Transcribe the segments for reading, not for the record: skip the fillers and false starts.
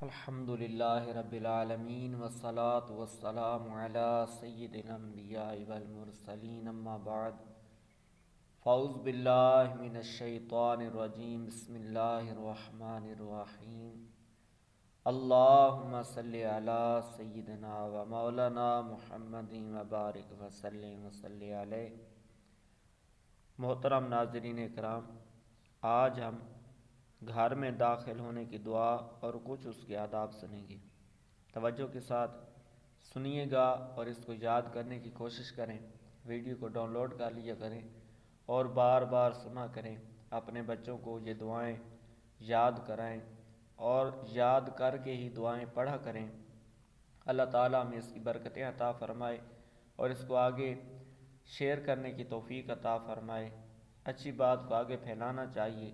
الحمدللہ رب العالمین والصلاة والسلام علی سید الانبیاء والمرسلین اما بعد فاعوذ باللہ من الشیطان الرجیم بسم اللہ الرحمن الرحیم اللہم صلی علی سیدنا و مولانا محمد وبارک وسلم وصلی علیہ۔ محترم ناظرین اکرام، آج ہم گھر میں داخل ہونے کی دعا اور کچھ اس کے آداب سنیں گے۔ توجہ کے ساتھ سنیے گا اور اس کو یاد کرنے کی کوشش کریں۔ ویڈیو کو ڈاؤن لوڈ کر لیا کریں اور بار بار سنا کریں۔ اپنے بچوں کو یہ دعائیں یاد کرائیں اور یاد کر کے ہی دعائیں پڑھا کریں۔ اللہ تعالیٰ ہمیں اس کی برکتیں عطا فرمائے اور اس کو آگے شیئر کرنے کی توفیق عطا فرمائے۔ اچھی بات کو آگے پھیلانا چاہیے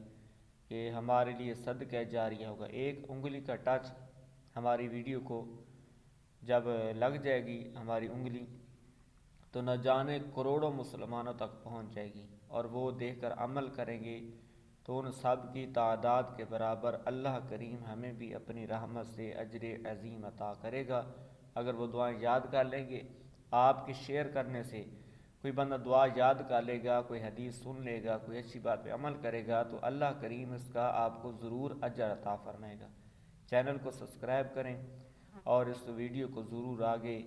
کہ ہمارے لیے صدقہ جاریہ ہوگا۔ ایک انگلی کا ٹچ ہماری ویڈیو کو جب لگ جائے گی ہماری انگلی، تو نہ جانے کروڑوں مسلمانوں تک پہنچ جائے گی، اور وہ دیکھ کر عمل کریں گے تو ان سب کی تعداد کے برابر اللہ کریم ہمیں بھی اپنی رحمت سے اجر عظیم عطا کرے گا۔ اگر وہ دعائیں یاد کر لیں گے، آپ کے شیئر کرنے سے کوئی بندہ دعا یاد کر لے گا، کوئی حدیث سن لے گا، کوئی اچھی بات پہ عمل کرے گا، تو اللہ کریم اس کا آپ کو ضرور اجر عطا فرمائے گا۔ چینل کو سبسکرائب کریں اور اس ویڈیو کو ضرور آگے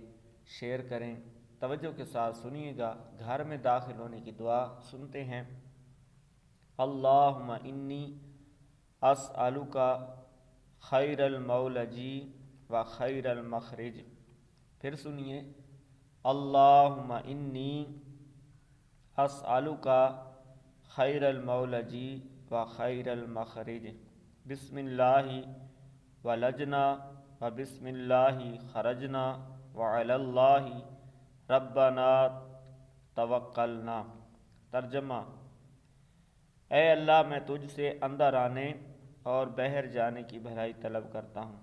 شیئر کریں۔ توجہ کے ساتھ سنیے گا۔ گھر میں داخل ہونے کی دعا سنتے ہیں۔ اللہم انی اسألک خیر المولجی و خیر المخرج۔ پھر سنیے، اللہم انی اسألک خیر المولجی و خیر المخرج، بسم اللہ ولجنا و بسم اللہ خرجنا وعلی اللہ ربنا توکلنا۔ ترجمہ: اے اللہ، میں تجھ سے اندر آنے اور باہر جانے کی بھلائی طلب کرتا ہوں۔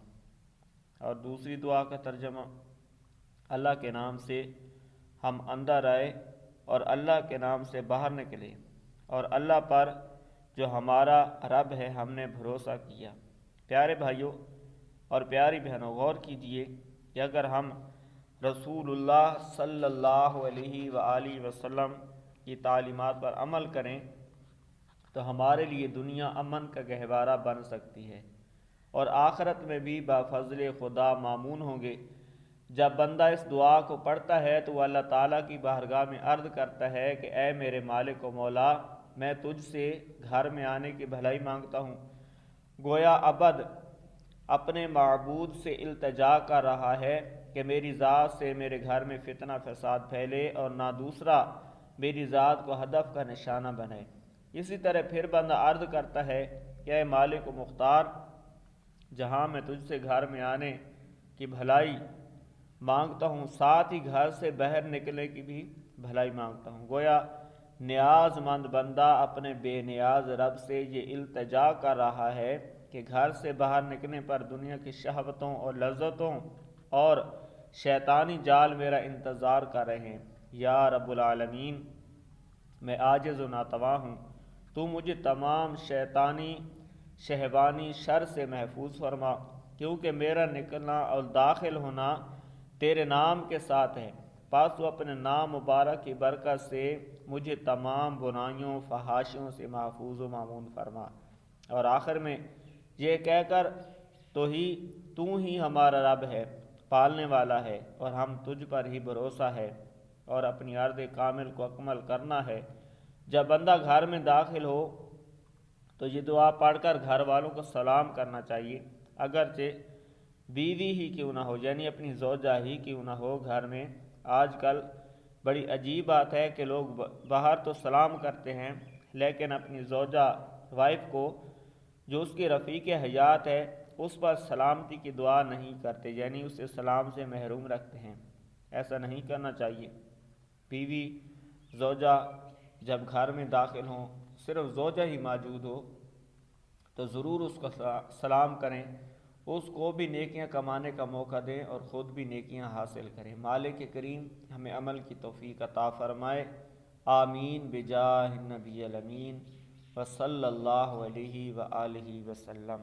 اور دوسری دعا کا ترجمہ: اللہ کے نام سے ہم اندر آئے اور اللہ کے نام سے باہر نکلے، اور اللہ پر جو ہمارا رب ہے ہم نے بھروسہ کیا۔ پیارے بھائیوں اور پیاری بہنوں، غور کیجئے کہ اگر ہم رسول اللہ صلی اللہ علیہ وآلہ وسلم کی تعلیمات پر عمل کریں تو ہمارے لیے دنیا امن کا گہوارہ بن سکتی ہے، اور آخرت میں بھی بفضل خدا مامون ہوں گے۔ جب بندہ اس دعا کو پڑھتا ہے تو وہ اللہ تعالیٰ کی بارگاہ میں عرض کرتا ہے کہ اے میرے مالک و مولا، میں تجھ سے گھر میں آنے کی بھلائی مانگتا ہوں۔ گویا عبد اپنے معبود سے التجا کر رہا ہے کہ میری ذات سے میرے گھر میں فتنہ فساد پھیلے اور نہ دوسرا میری ذات کو ہدف کا نشانہ بنے۔ اسی طرح پھر بندہ عرض کرتا ہے کہ اے مالک و مختار، جہاں میں تجھ سے گھر میں آنے کی بھلائی مانگتا ہوں، ساتھ ہی گھر سے باہر نکلنے کی بھی بھلائی مانگتا ہوں۔ گویا نیاز مند بندہ اپنے بے نیاز رب سے یہ التجا کر رہا ہے کہ گھر سے باہر نکلنے پر دنیا کی شہوتوں اور لذتوں اور شیطانی جال میرا انتظار کر رہے ہیں۔ یا رب العالمین، میں عاجز و ناتواں ہوں، تو مجھے تمام شیطانی شہوانی شر سے محفوظ فرما، کیونکہ میرا نکلنا اور داخل ہونا تیرے نام کے ساتھ ہے۔ پس تو اپنے نام مبارک کی برکت سے مجھے تمام برائیوں فحاشیوں سے محفوظ و مامون فرما۔ اور آخر میں یہ کہہ کر تو ہی ہمارا رب ہے، پالنے والا ہے، اور ہم تجھ پر ہی بھروسہ ہے اور اپنی عرض کامل کو اکمل کرنا ہے۔ جب بندہ گھر میں داخل ہو تو یہ دعا پڑھ کر گھر والوں کو سلام کرنا چاہیے، اگرچہ بیوی ہی کیوں نہ ہو، یعنی اپنی زوجہ ہی کیوں نہ ہو گھر میں۔ آج کل بڑی عجیب بات ہے کہ لوگ باہر تو سلام کرتے ہیں لیکن اپنی زوجہ وائف کو، جو اس کی رفیق حیات ہے، اس پر سلامتی کی دعا نہیں کرتے، یعنی اسے سلام سے محروم رکھتے ہیں۔ ایسا نہیں کرنا چاہیے۔ بیوی زوجہ جب گھر میں داخل ہوں، صرف زوجہ ہی موجود ہو تو ضرور اس کا سلام کریں، اس کو بھی نیکیاں کمانے کا موقع دیں اور خود بھی نیکیاں حاصل کریں۔ مالک کریم ہمیں عمل کی توفیق عطا فرمائے۔ آمین بجاہ النبی الامین وصلی اللہ علیہ وآلہ وسلم۔